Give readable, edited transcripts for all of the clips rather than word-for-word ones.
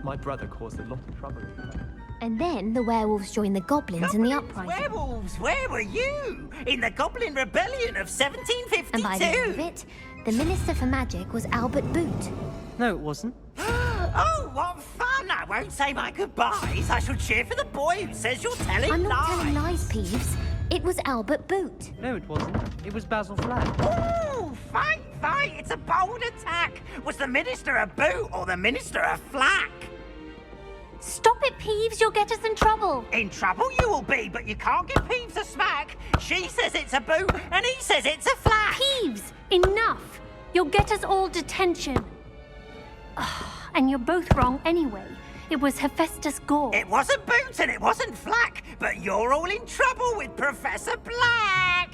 My brother caused a lot of trouble. And then the werewolves joined the goblins in the uprising. Werewolves, where were you? In the Goblin Rebellion of 1752? And by the end of it, the Minister for Magic was Albert Boot. No, it wasn't. Oh, what fun! I won't say my goodbyes. I shall cheer for the boy who says you're telling I'm not lies. telling lies, Peeves. It was Albert Boot. No, it wasn't. It was Basil Flack. Ooh, fight! It's a bold attack. Was the Minister a boot or the Minister a flack? Stop it, Peeves. You'll get us in trouble. In trouble you will be, but you can't give Peeves a smack. She says it's a boot, and he says it's a flack. Peeves, enough. You'll get us all detention. And you're both wrong anyway. It was Hephaestus Gore. It wasn't boot and it wasn't flack, but you're all in trouble with Professor Black.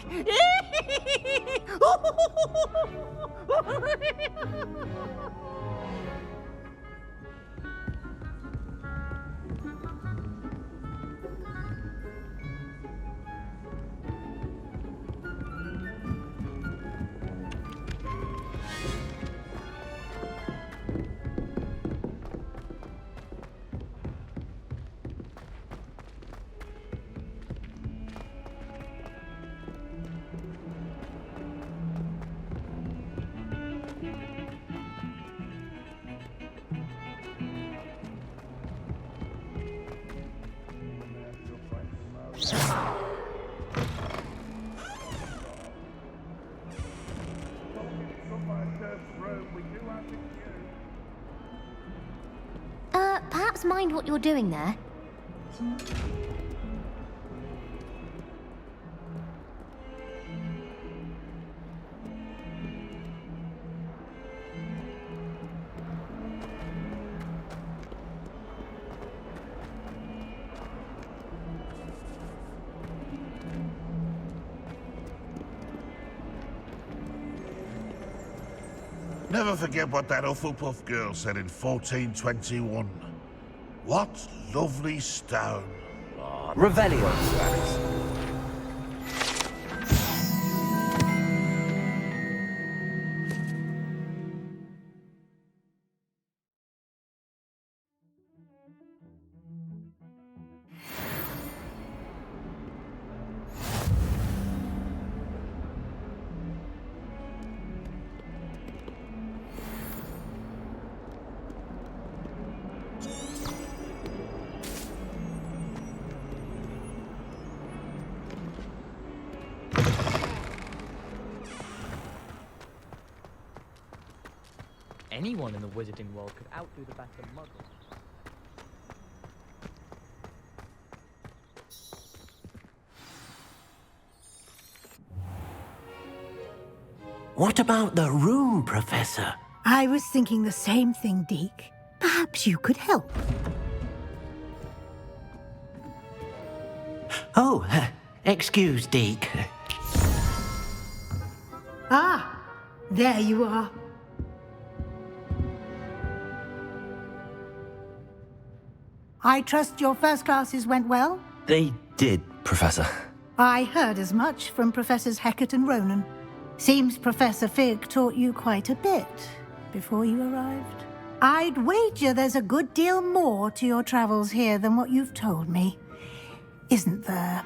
Perhaps mind what you're doing there. Never forget what that Hufflepuff girl said in 1421. What lovely stone. Revelio. Anyone in the wizarding world could outdo the best of muggles. What about the room, Professor? I was thinking the same thing, Deke. Perhaps you could help. Oh, excuse, Deke. Ah, there you are. I trust your first classes went well? They did, Professor. I heard as much from Professors Hecat and Ronan. Seems Professor Fig taught you quite a bit before you arrived. I'd wager there's a good deal more to your travels here than what you've told me. Isn't there?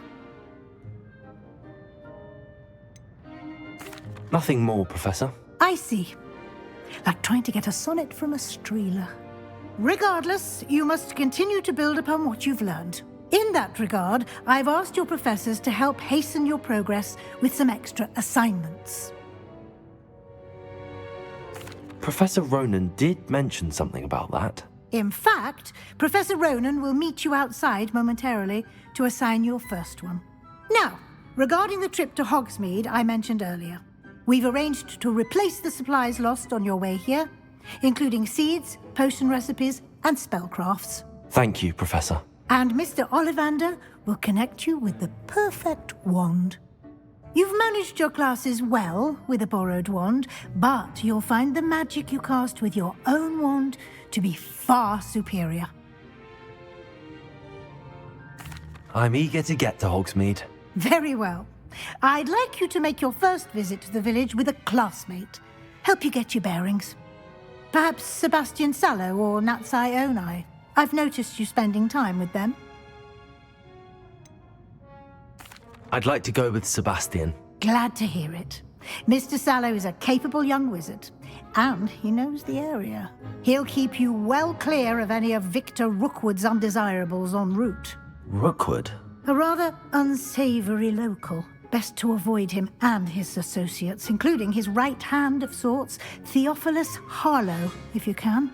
Nothing more, Professor. I see. Like trying to get a sonnet from a streeler. Regardless, you must continue to build upon what you've learned. In that regard, I've asked your professors to help hasten your progress with some extra assignments. Professor Ronan did mention something about that. In fact, Professor Ronan will meet you outside momentarily to assign your first one. Now, regarding the trip to Hogsmeade I mentioned earlier, we've arranged to replace the supplies lost on your way here, including seeds, potion recipes, and spellcrafts. Thank you, Professor. And Mr. Ollivander will connect you with the perfect wand. You've managed your classes well with a borrowed wand, but you'll find the magic you cast with your own wand to be far superior. I'm eager to get to Hogsmeade. Very well. I'd like you to make your first visit to the village with a classmate. Help you get your bearings. Perhaps Sebastian Sallow or Natsai Onai. I've noticed you spending time with them. I'd like to go with Sebastian. Glad to hear it. Mr. Sallow is a capable young wizard, and he knows the area. He'll keep you well clear of any of Victor Rookwood's undesirables en route. Rookwood? A rather unsavory local. Best to avoid him and his associates, including his right hand of sorts, Theophilus Harlow, if you can.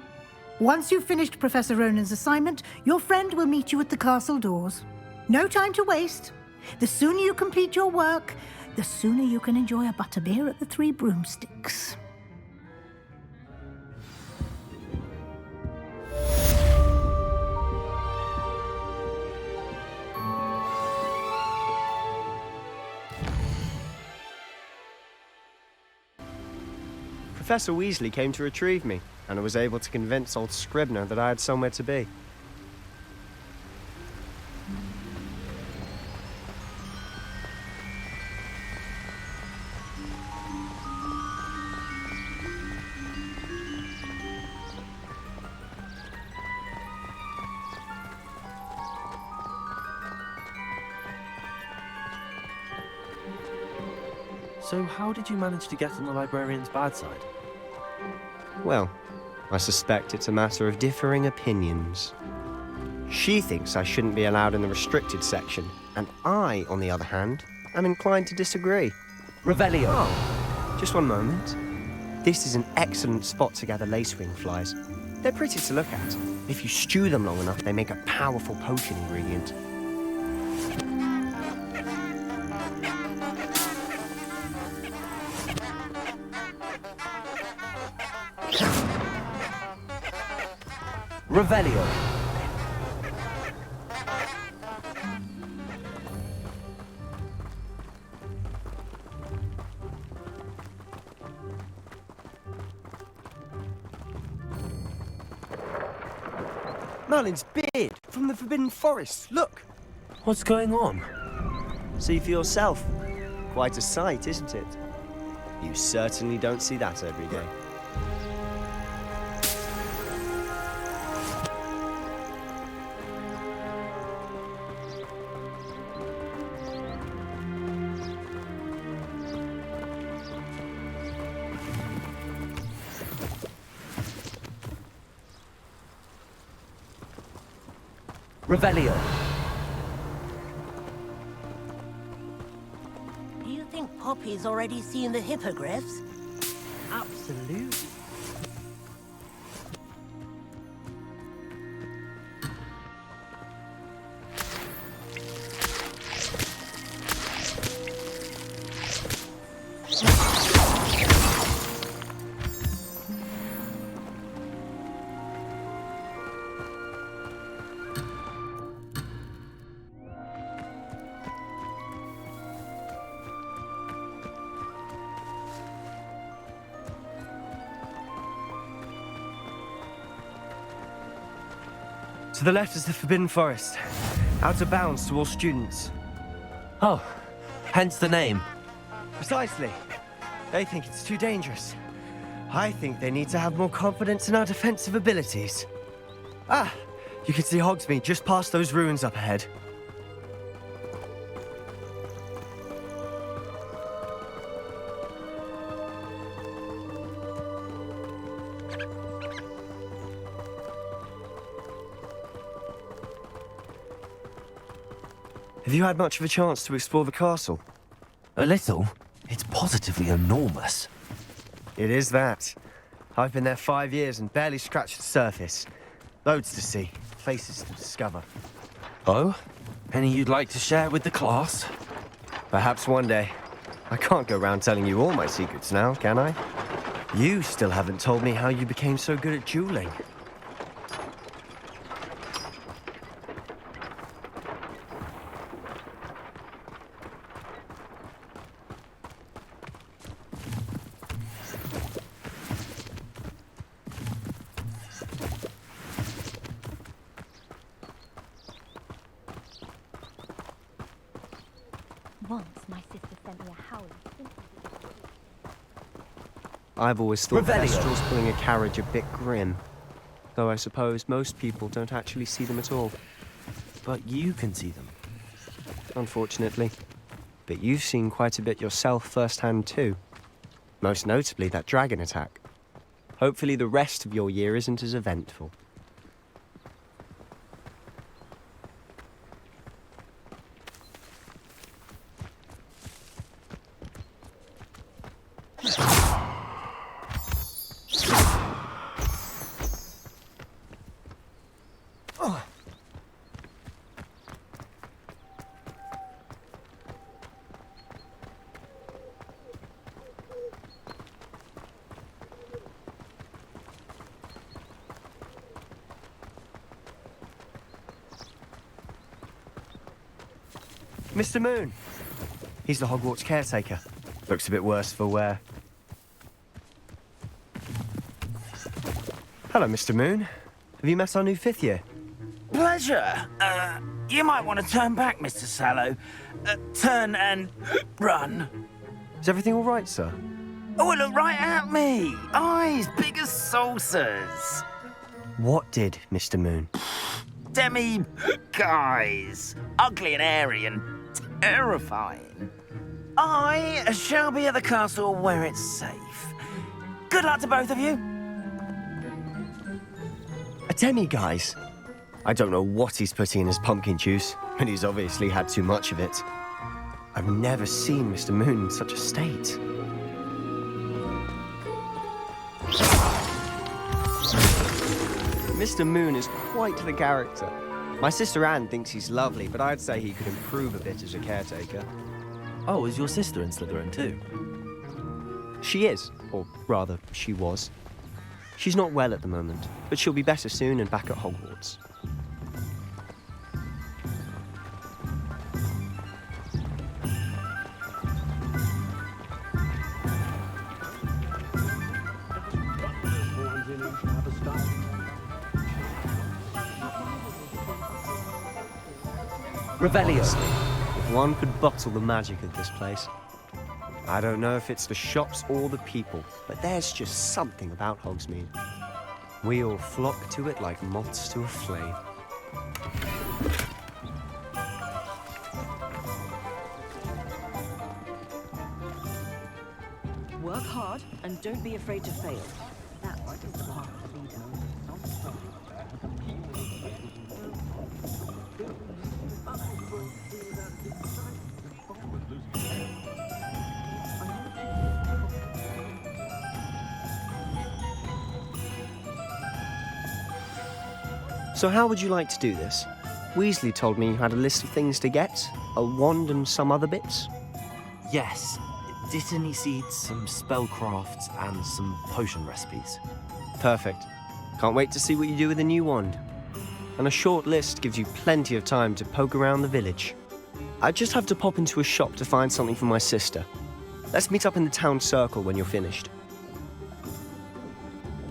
Once you've finished Professor Ronan's assignment, your friend will meet you at the castle doors. No time to waste. The sooner you complete your work, the sooner you can enjoy a butterbeer at the Three Broomsticks. Professor Weasley came to retrieve me, and I was able to convince old Scribner that I had somewhere to be. So how did you manage to get on the librarian's bad side? Well, I suspect it's a matter of differing opinions. She thinks I shouldn't be allowed in the restricted section, and I, on the other hand, am inclined to disagree. Revelio. Oh, just one moment. This is an excellent spot to gather lacewing flies. They're pretty to look at. If you stew them long enough, they make a powerful potion ingredient. Revelio. Merlin's beard from the Forbidden Forest. Look! What's going on? See for yourself. Quite a sight, isn't it? You certainly don't see that every day. Revelio. Do you think Poppy's already seen the hippogriffs? Absolutely. To the left is the Forbidden Forest. Out of bounds to all students. Oh, hence the name. Precisely. They think it's too dangerous. I think they need to have more confidence in our defensive abilities. Ah, you can see Hogsmeade just past those ruins up ahead. Have you had much of a chance to explore the castle? A little. It's positively enormous. It is that. I've been there 5 years and barely scratched the surface. Loads to see, places to discover. Oh? Any you'd like to share with the class? Perhaps one day. I can't go around telling you all my secrets now, can I? You still haven't told me how you became so good at dueling. Once my sister sent me a howler. I've always thought Revelio. Kestrels pulling a carriage a bit grim. Though I suppose most people don't actually see them at all. But you can see them. Unfortunately. But you've seen quite a bit yourself firsthand too. Most notably that dragon attack. Hopefully the rest of your year isn't as eventful. Mr. Moon. He's the Hogwarts caretaker. Looks a bit worse for wear. Hello, Mr. Moon. Have you met our new 5th year? Pleasure. You might want to turn back, Mr. Sallow. Turn and run. Is everything all right, sir? Oh, look right at me. Eyes big as saucers. What did, Mr. Moon? Demi guys. Ugly and airy and terrifying. I shall be at the castle where it's safe. Good luck to both of you. A demi-guise? I don't know what he's putting in his pumpkin juice, but he's obviously had too much of it. I've never seen Mr. Moon in such a state. Mr. Moon is quite the character. My sister Anne thinks he's lovely, but I'd say he could improve a bit as a caretaker. Oh, is your sister in Slytherin too? She is, or rather, she was. She's not well at the moment, but she'll be better soon and back at Hogwarts. Revelio. If one could bottle the magic of this place. I don't know if it's the shops or the people, but there's just something about Hogsmeade. We all flock to it like moths to a flame. Work hard and don't be afraid to fail. That is the path of the leader. So how would you like to do this? Weasley told me you had a list of things to get, a wand and some other bits. Yes. Didn't he seed some spellcrafts and some potion recipes? Perfect. Can't wait to see what you do with the new wand. And a short list gives you plenty of time to poke around the village. I just have to pop into a shop to find something for my sister. Let's meet up in the town circle when you're finished.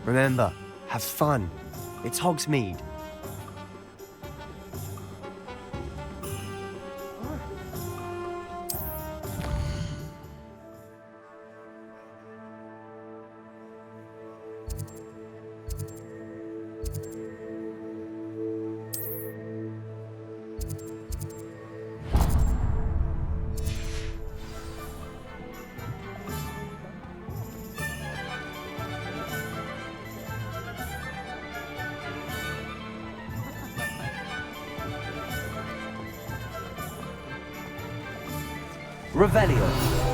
Remember, have fun. It's Hogsmeade. Revelio.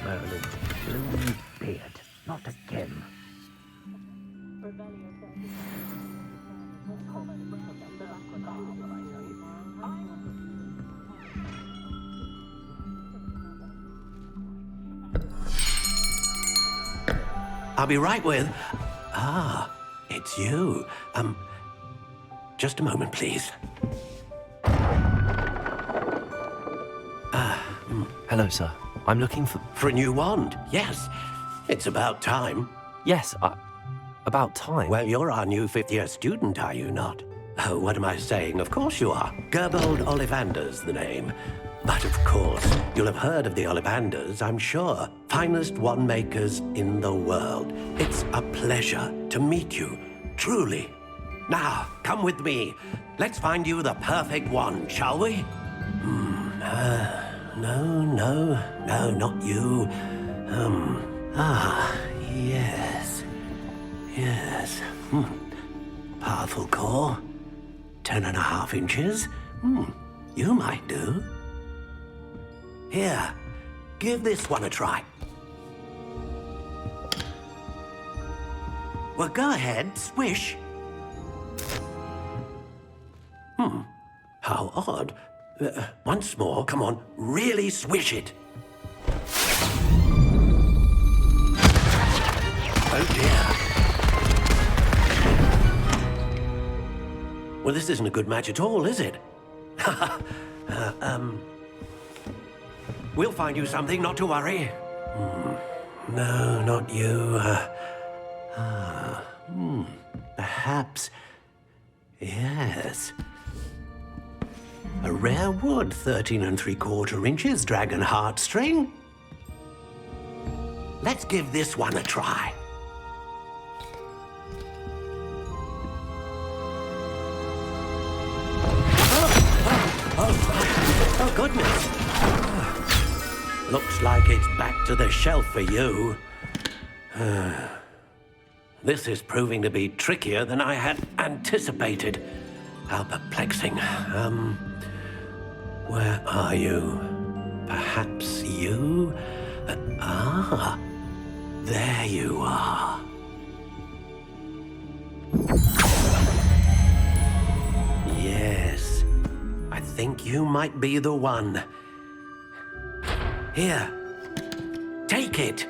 Merlin, blue beard, not again. I'll be right with... Ah, it's you. Just a moment, please. Hello, sir. I'm looking for... For a new wand, yes. It's about time. Yes, about time. Well, you're our new fifth-year student, are you not? Oh, what am I saying? Of course you are. Gerbold Ollivanders, the name. But of course, you'll have heard of the Ollivanders, I'm sure. Finest wand makers in the world. It's a pleasure to meet you, truly. Now, come with me. Let's find you the perfect wand, shall we? No, not you. Yes. Powerful core. 10.5 inches. You might do. Here, give this one a try. Well, go ahead, swish. How odd. Once more, come on, really swish it. Oh dear. Well, this isn't a good match at all, is it? We'll find you something, not to worry. No, not you. Perhaps. Yes. A rare wood, 13 3/4 inches, dragon heartstring. Let's give this one a try. Oh, goodness. Looks like it's back to the shelf for you. This is proving to be trickier than I had anticipated. How perplexing. Where are you? Perhaps you? There you are. Yes, I think you might be the one. Here, take it.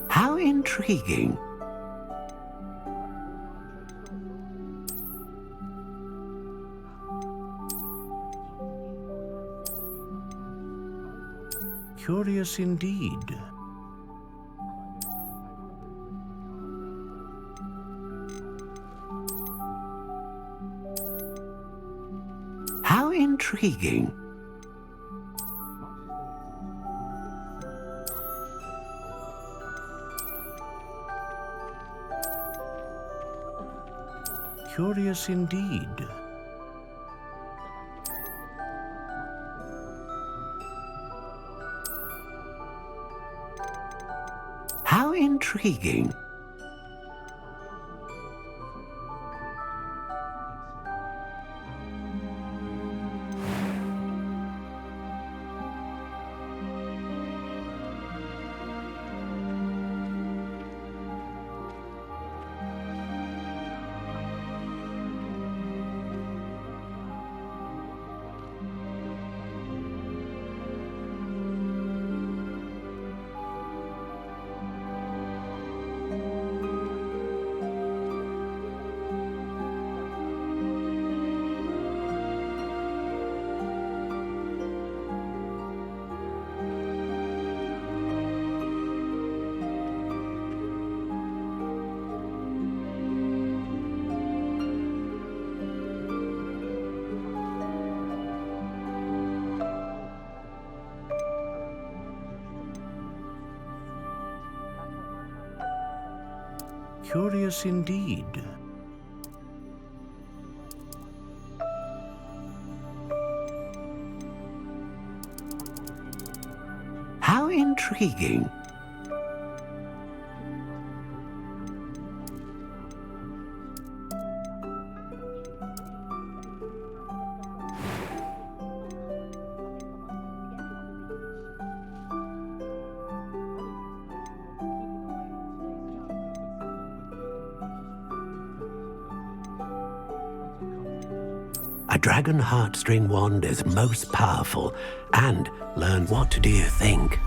How intriguing. Curious indeed. How intriguing. Curious indeed. How intriguing. Curious indeed. How intriguing. A dragon heartstring wand is most powerful. And learn, what do you think?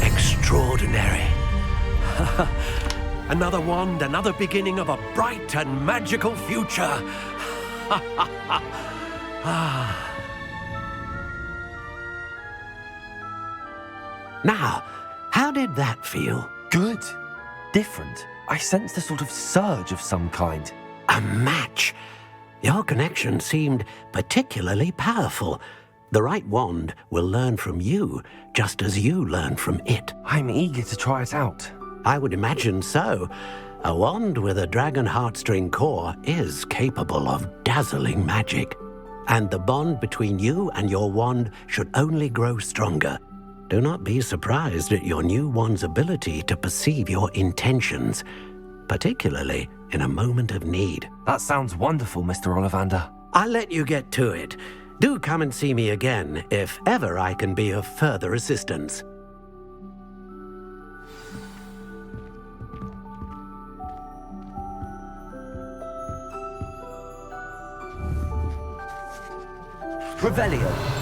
Extraordinary. Another wand, another beginning of a bright and magical future. Now, how did that feel? Good. Different. I sensed a sort of surge of some kind. A match. Your connection seemed particularly powerful. The right wand will learn from you, just as you learn from it. I'm eager to try it out. I would imagine so. A wand with a dragon heartstring core is capable of dazzling magic. And the bond between you and your wand should only grow stronger. Do not be surprised at your new wand's ability to perceive your intentions, particularly in a moment of need. That sounds wonderful, Mr. Ollivander. I'll let you get to it. Do come and see me again if ever I can be of further assistance. Revelio.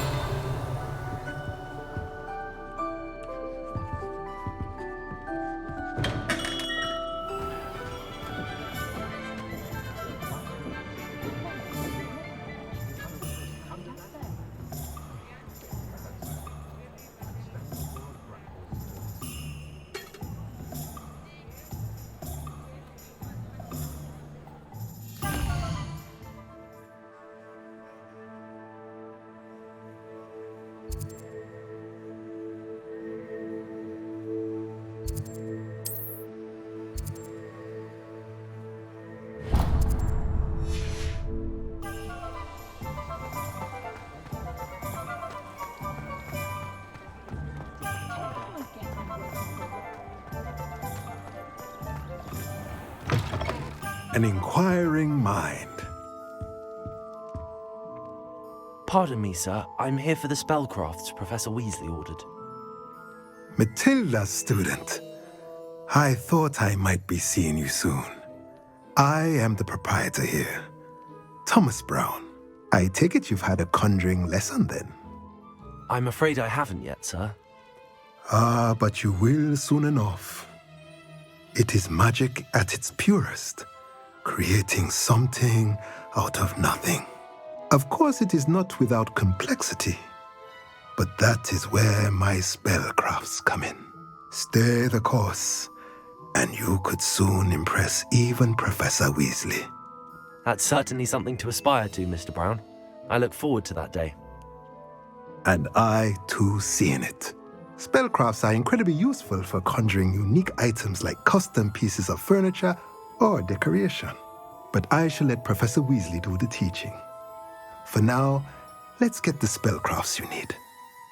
An inquiring mind. Pardon me, sir. I'm here for the spellcrafts Professor Weasley ordered. Matilda, student. I thought I might be seeing you soon. I am the proprietor here, Thomas Brown. I take it you've had a conjuring lesson then? I'm afraid I haven't yet, sir. Ah, but you will soon enough. It is magic at its purest, creating something out of nothing. Of course, it is not without complexity, but that is where my spellcrafts come in. Stay the course, and you could soon impress even Professor Weasley. That's certainly something to aspire to, Mr. Brown. I look forward to that day. And I, too, seeing it. Spellcrafts are incredibly useful for conjuring unique items like custom pieces of furniture or decoration. But I shall let Professor Weasley do the teaching. For now, let's get the spellcrafts you need.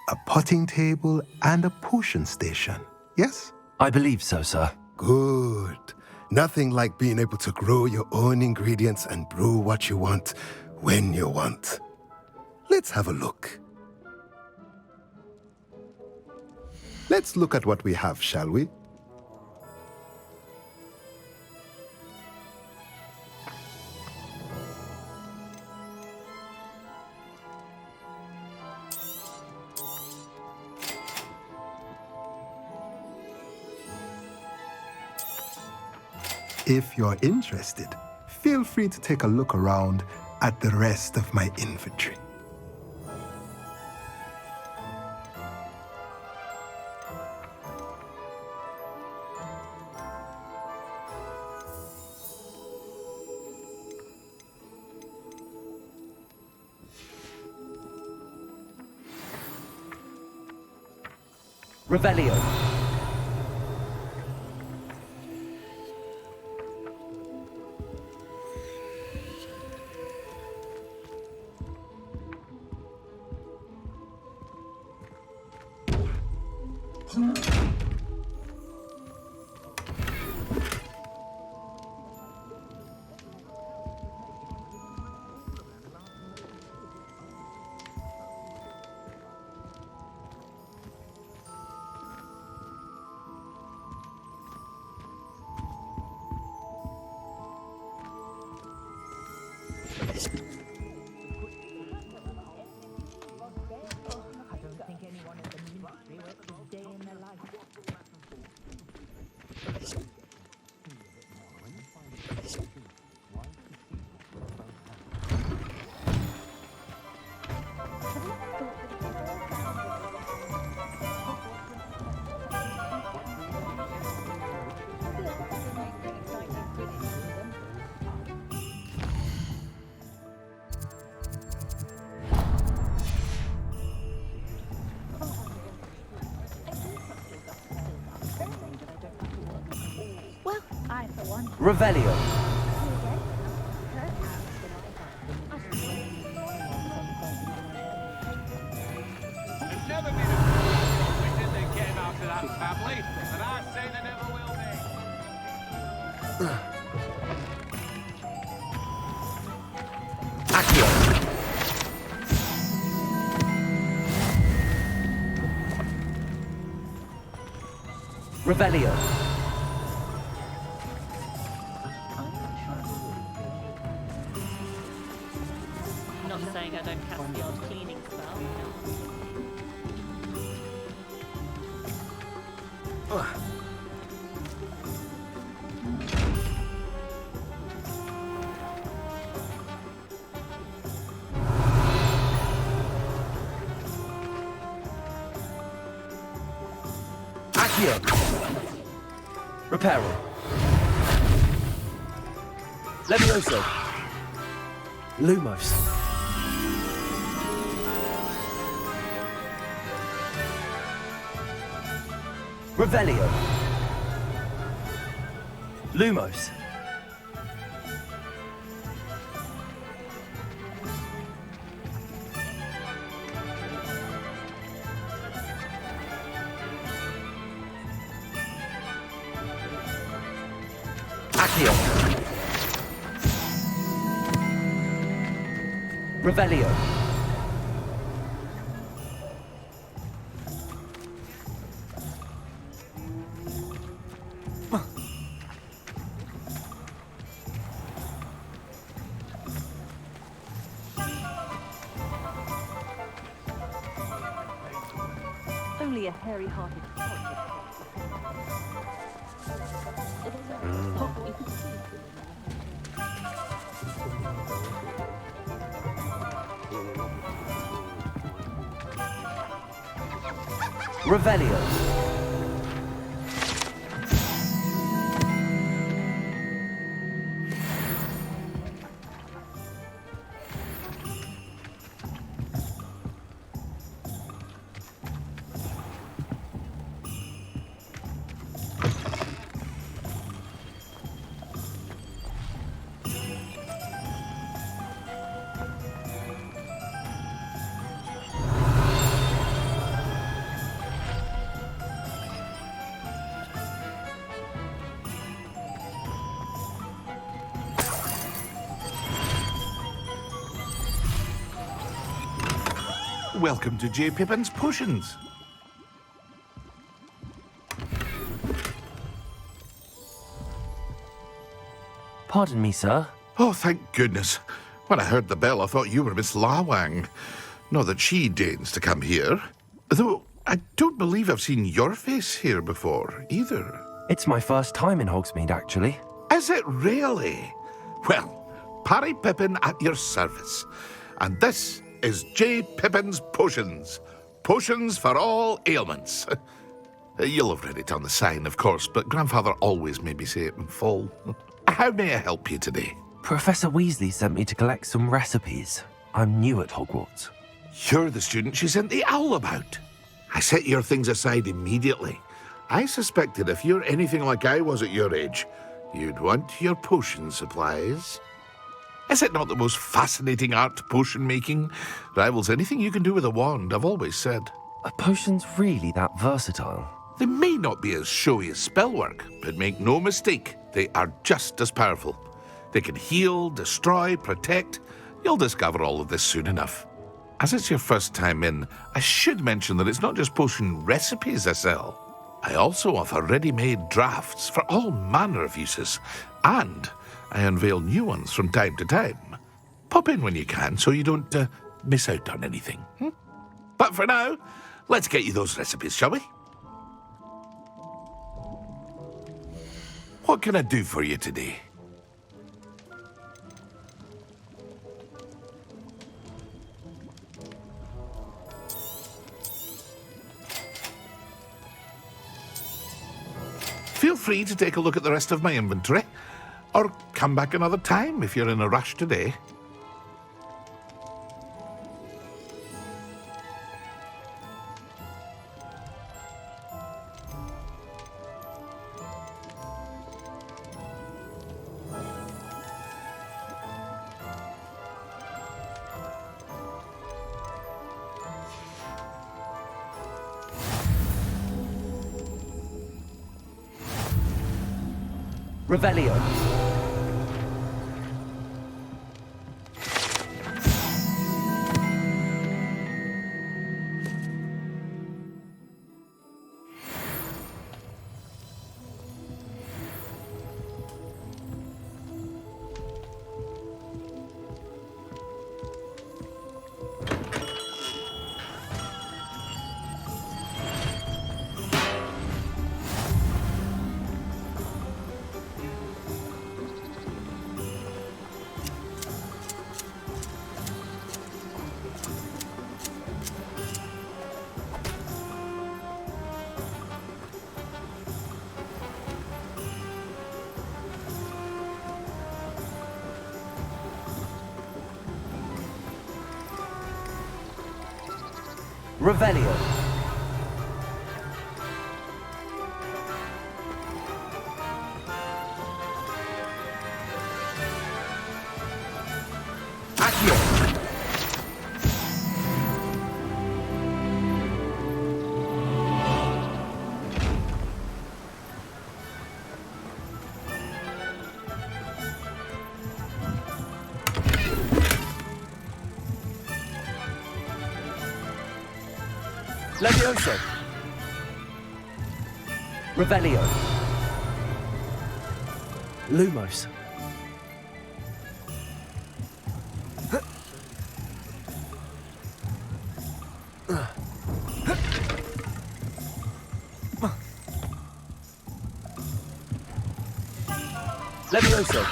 A potting table and a potion station, yes? I believe so, sir. Good. Nothing like being able to grow your own ingredients and brew what you want when you want. Let's have a look. Let's look at what we have, shall we? If you're interested, feel free to take a look around at the rest of my inventory. Revelio. Revelio. There's never been a girl we didn't get out of that family, and I say there never will be. Accio. Revelio. Not saying I don't cast the odd cleaning spell. Accio. Reparo. Levioso. Lumos. Revelio. Lumos. Accio. Revelio. Only a hairy-hearted Revelio. Welcome to J. Pippin's Potions. Pardon me, sir. Oh, thank goodness. When I heard the bell, I thought you were Miss Lawang. Not that she deigns to come here. Though I don't believe I've seen your face here before, either. It's my first time in Hogsmeade, actually. Is it really? Well, Parry Pippin at your service. And this is J. Pippin's Potions. Potions for all ailments. You'll have read it on the sign, of course, but Grandfather always made me say it in full. How may I help you today? Professor Weasley sent me to collect some recipes. I'm new at Hogwarts. You're the student she sent the owl about. I set your things aside immediately. I suspected if you're anything like I was at your age, you'd want your potion supplies. Is it not the most fascinating art, potion making? Rivals anything you can do with a wand, I've always said. Are potions really that versatile? They may not be as showy as spellwork, but make no mistake, they are just as powerful. They can heal, destroy, protect. You'll discover all of this soon enough. As it's your first time in, I should mention that it's not just potion recipes I sell. I also offer ready-made drafts for all manner of uses, and I unveil new ones from time to time. Pop in when you can so you don't miss out on anything. But for now, let's get you those recipes, shall we? What can I do for you today? Feel free to take a look at the rest of my inventory, or come back another time if you're in a rush today. Revelio. Revelio. Accio. Levioso. Revelio. Lumos. Levioso.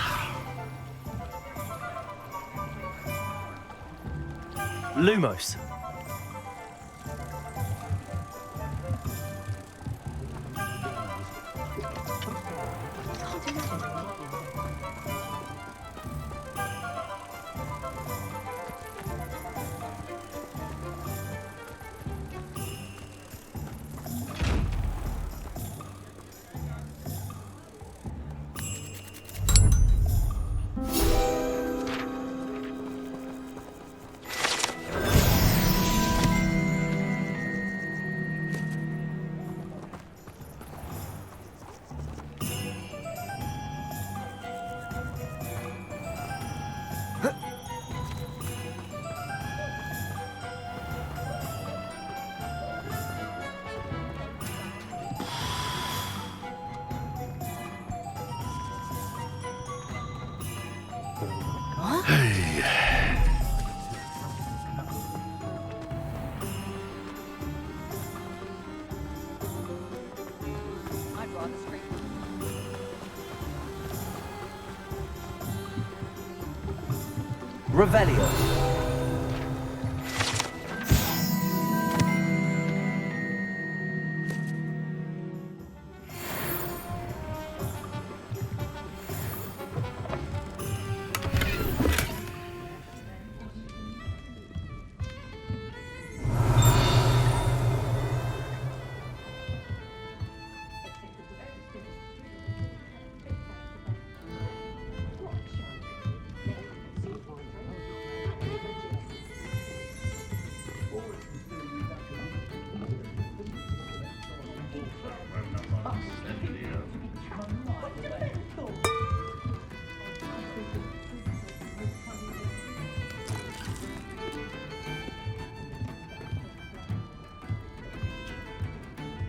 Lumos. Revelio.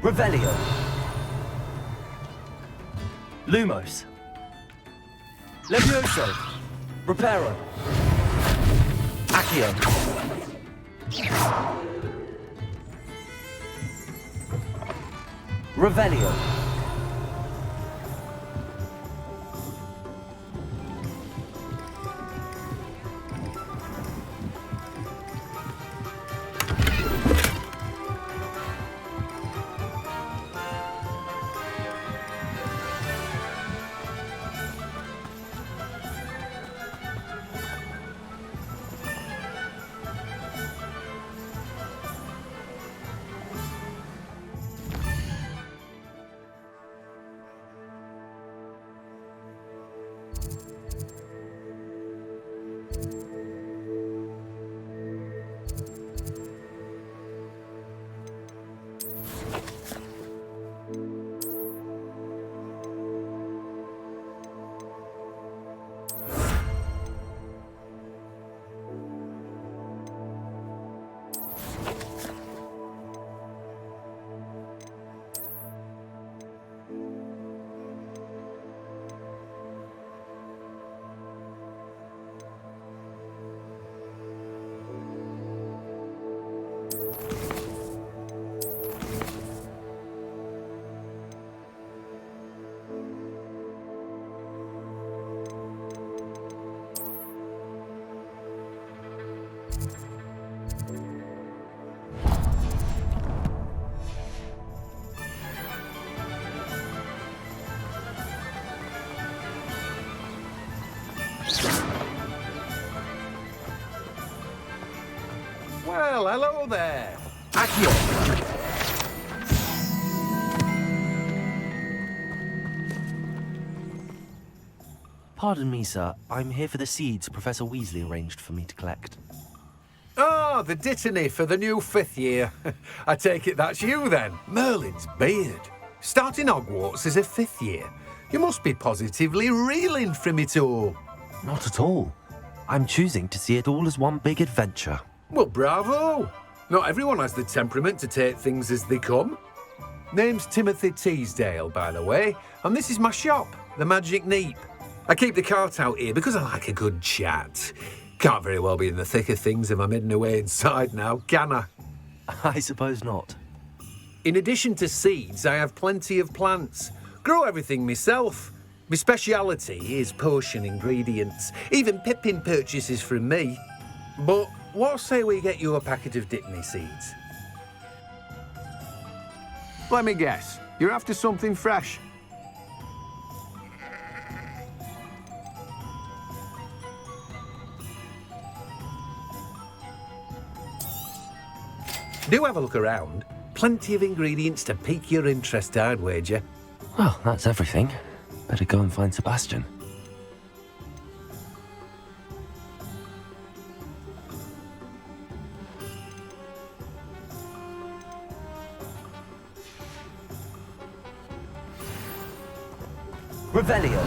Revelio. Lumos. Levioso. Reparo. Accio. Revelio. Well, hello there. Accio. Pardon me, sir. I'm here for the seeds Professor Weasley arranged for me to collect. Ah, the dittany for the new 5th year. I take it that's you then, Merlin's beard. Starting Hogwarts as a 5th year. You must be positively reeling from it all. Not at all. I'm choosing to see it all as one big adventure. Well, bravo. Not everyone has the temperament to take things as they come. Name's Timothy Teasdale, by the way, and this is my shop, the Magic Neep. I keep the cart out here because I like a good chat. Can't very well be in the thick of things if I'm hidden away inside now, can I? I suppose not. In addition to seeds, I have plenty of plants. Grow everything myself. My speciality is potion ingredients. Even Pippin purchases from me. But what say we get you a packet of Dittany seeds? Let me guess. You're after something fresh. Do have a look around. Plenty of ingredients to pique your interest, I'd wager. Well, that's everything. Better go and find Sebastian. Revelio.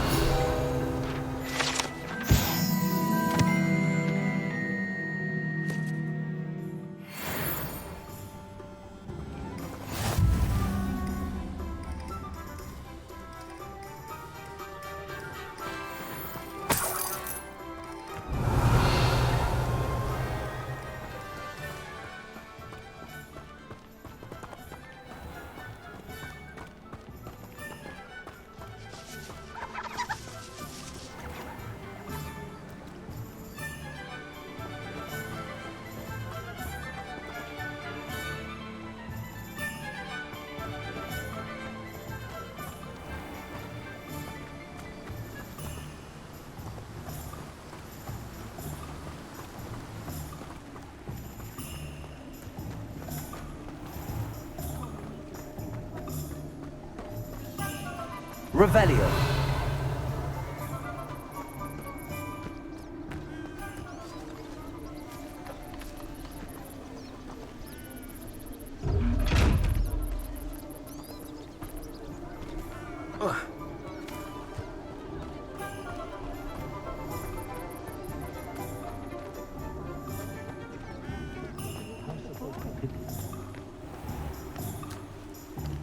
Revelio.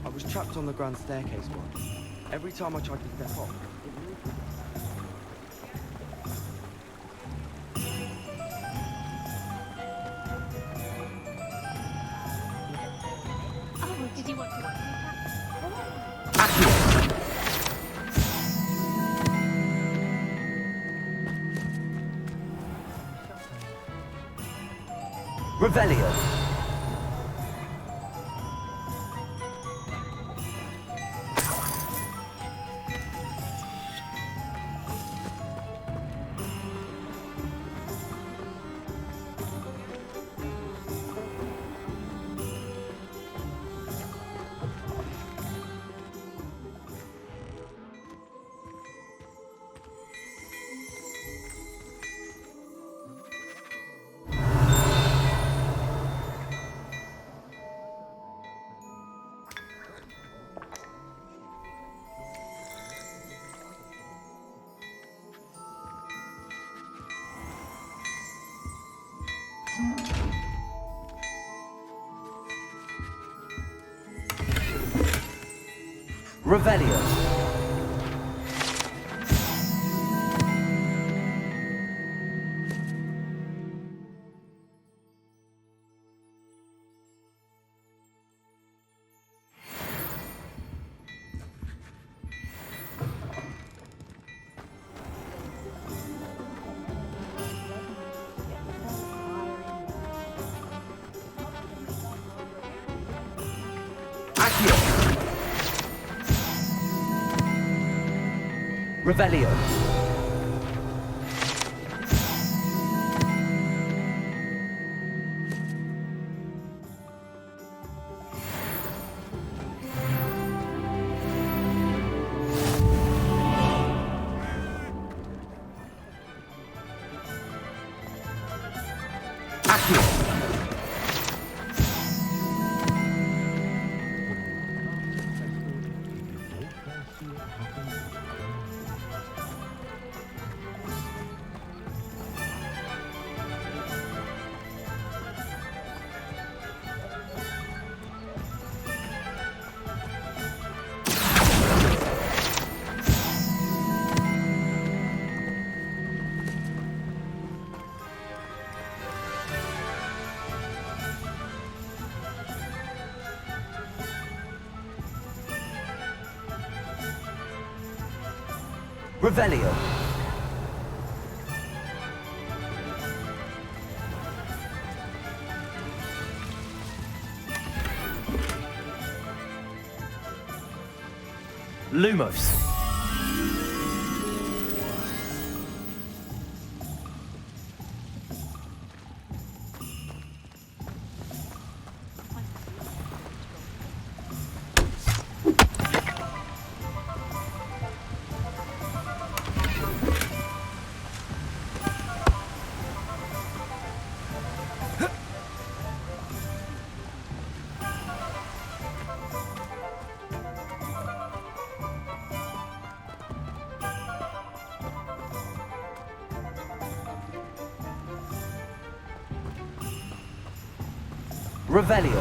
I was trapped on the grand staircase once. Every time I tried to step off, Revelio. Revelio. Revelio. Revelio. Lumos. Revelio.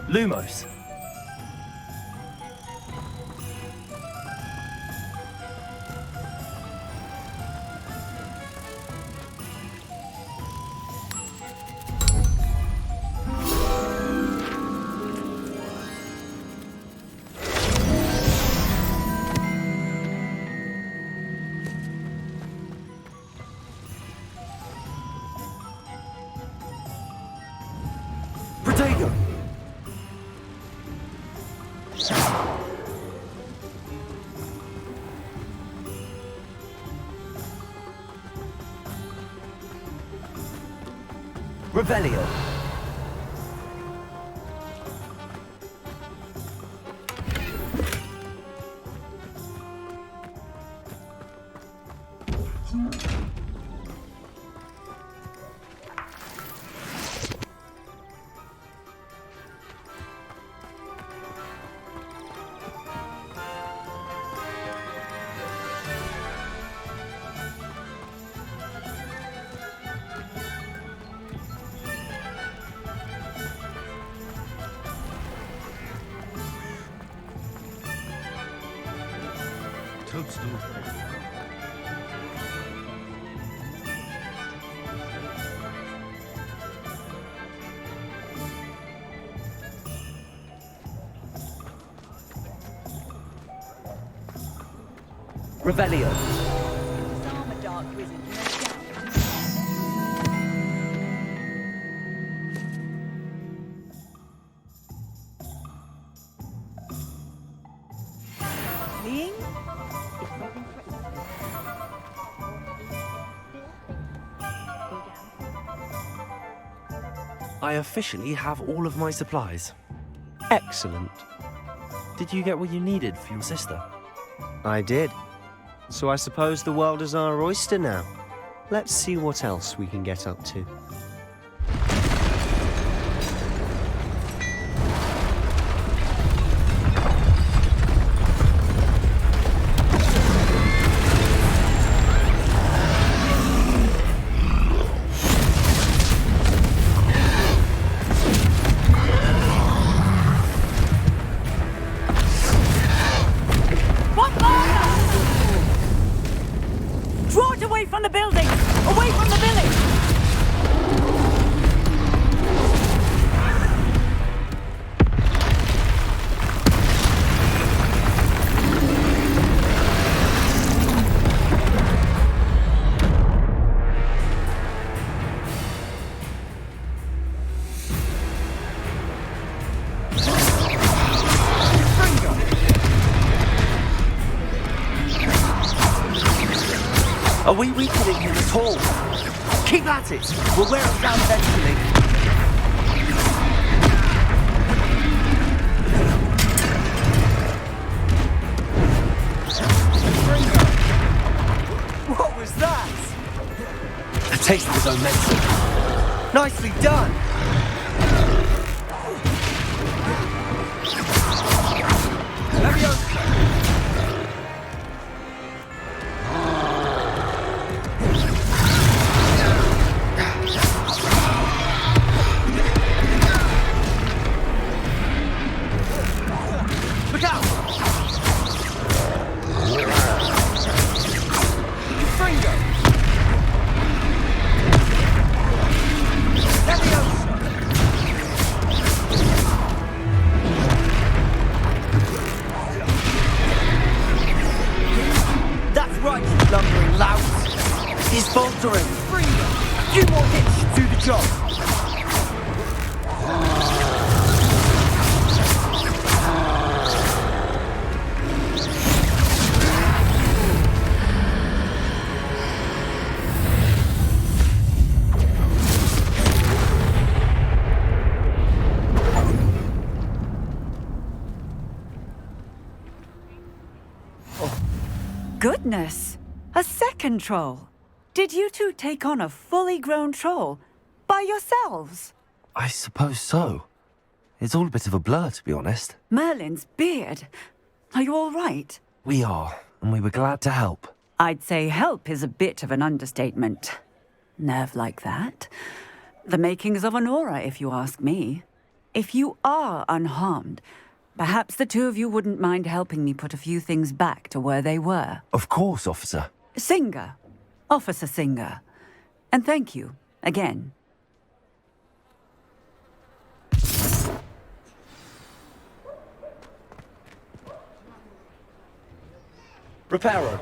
Lumos. Revelio. Revelio. I officially have all of my supplies. Excellent. Did you get what you needed for your sister? I did. So I suppose the world is our oyster now. Let's see what else we can get up to. Are we weakening him at all? Keep at it! We'll wear him down eventually. What was that? A taste of his own medicine. Nicely done! Goodness! A second troll! Did you two take on a fully grown troll by yourselves? I suppose so. It's all a bit of a blur, to be honest. Merlin's beard. Are you all right? We are, and we were glad to help. I'd say help is a bit of an understatement. Nerve like that. The makings of an aura, if you ask me. If you are unharmed, perhaps the two of you wouldn't mind helping me put a few things back to where they were. Of course, officer. Singer. Officer Singer. And thank you, again. Reparo.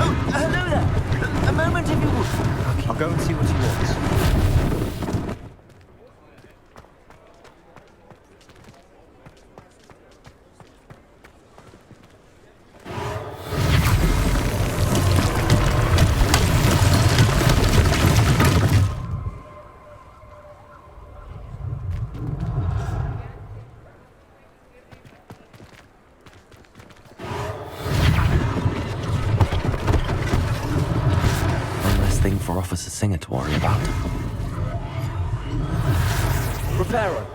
Oh, hello there. A moment if you would. I'll go and see what he wants. For Officer Singer to worry about. Reparo.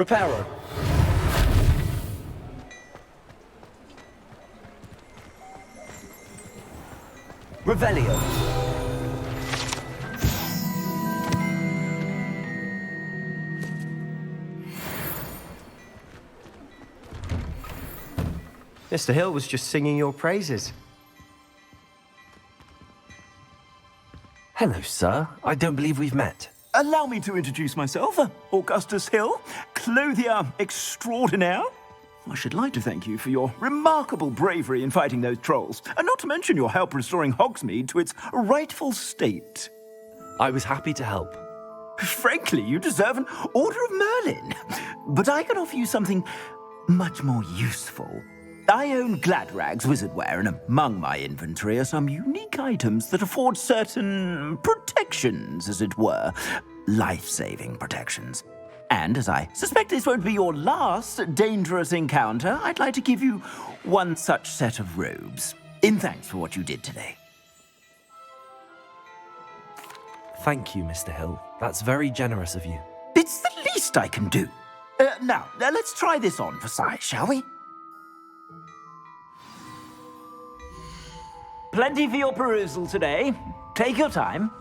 Reparo. Revelio. Mr. Hill was just singing your praises. Hello, sir. I don't believe we've met. Allow me to introduce myself, Augustus Hill, clothier extraordinaire. I should like to thank you for your remarkable bravery in fighting those trolls, and not to mention your help restoring Hogsmeade to its rightful state. I was happy to help. Frankly, you deserve an Order of Merlin. But I can offer you something much more useful. I own Gladrag's wizardware, and among my inventory are some unique items that afford certain protections, as it were. Life-saving protections. And as I suspect this won't be your last dangerous encounter, I'd like to give you one such set of robes, in thanks for what you did today. Thank you, Mr. Hill. That's very generous of you. It's the least I can do. Now, let's try this on for size, shall we? Plenty for your perusal today. Take your time.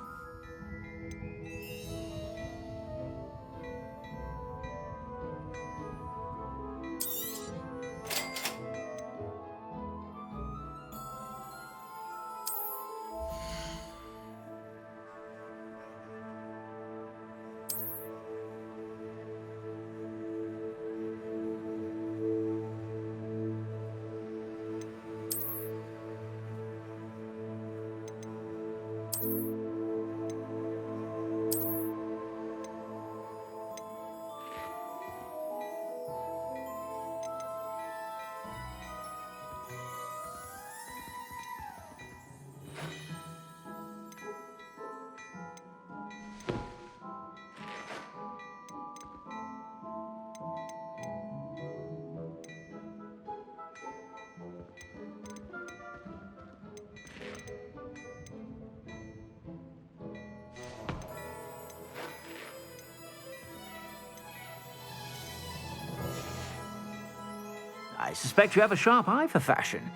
I suspect you have a sharp eye for fashion.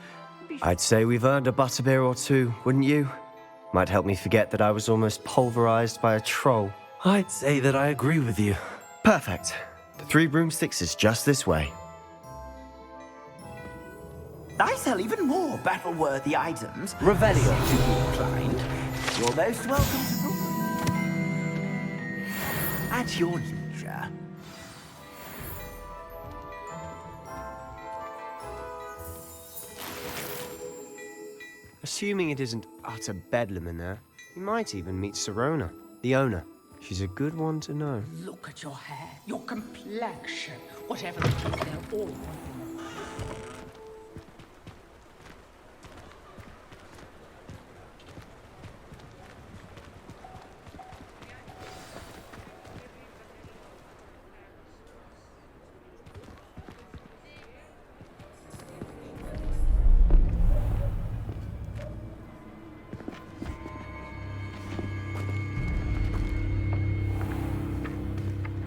I'd say we've earned a butterbeer or two, wouldn't you? Might help me forget that I was almost pulverized by a troll. I'd say that I agree with you. Perfect. The 3 Broomsticks is just this way. I sell even more battle-worthy items. Revelio. To be inclined. You're most welcome to... At your leisure. Assuming it isn't utter bedlam in there, you might even meet Sirona, the owner. She's a good one to know. Look at your hair, your complexion, whatever it is, they're all...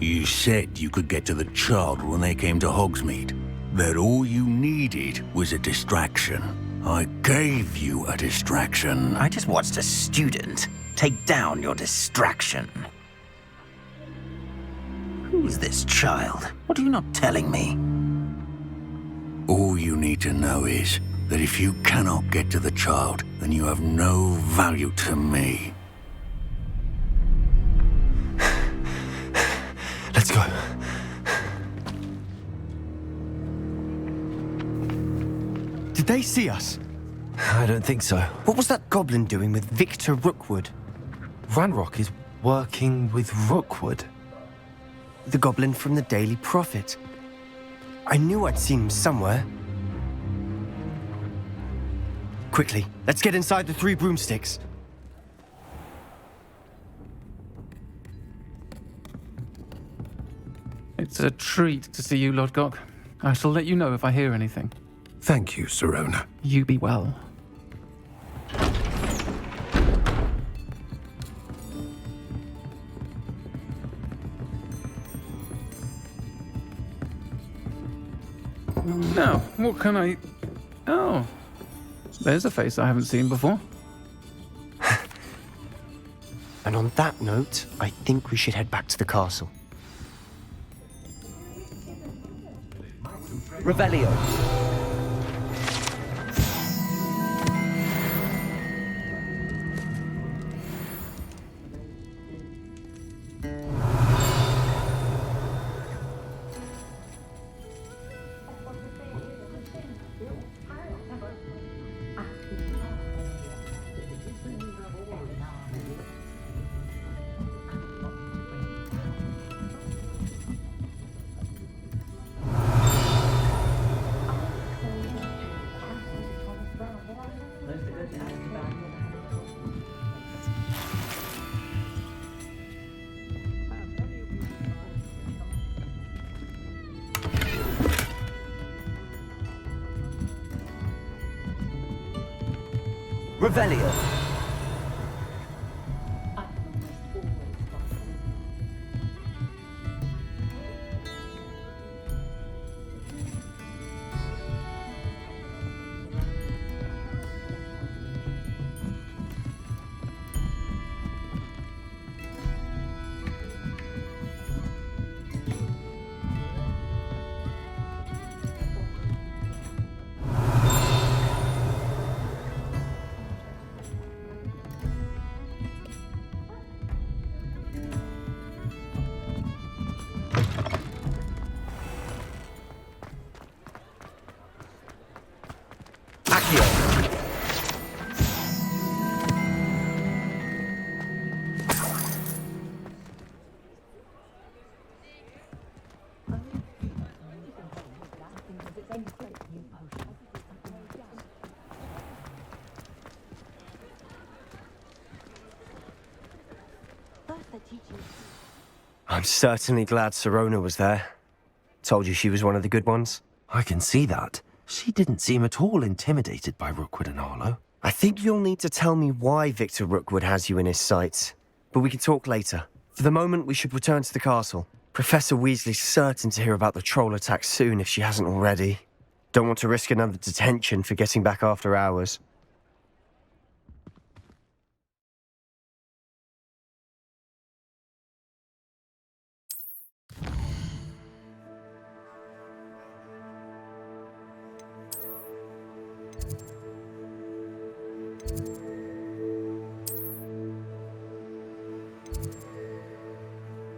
You said you could get to the child when they came to Hogsmeade. That all you needed was a distraction. I gave you a distraction. I just watched a student take down your distraction. Who is this child? What are you not telling me? All you need to know is that if you cannot get to the child, then you have no value to me. Let's go. Did they see us? I don't think so. What was that goblin doing with Victor Rookwood? Ranrock is working with Rookwood. The goblin from the Daily Prophet. I knew I'd seen him somewhere. Quickly, let's get inside the 3 Broomsticks. It's a treat to see you, Lodgok. I shall let you know if I hear anything. Thank you, Sirona. You be well. Now, what can I... Oh, there's a face I haven't seen before. And on that note, I think we should head back to the castle. Revelio. Revelio. I'm certainly glad Sirona was there. Told you she was one of the good ones. I can see that. She didn't seem at all intimidated by Rookwood and Arlo. I think you'll need to tell me why Victor Rookwood has you in his sights. But we can talk later. For the moment, we should return to the castle. Professor Weasley's certain to hear about the troll attack soon if she hasn't already. Don't want to risk another detention for getting back after hours.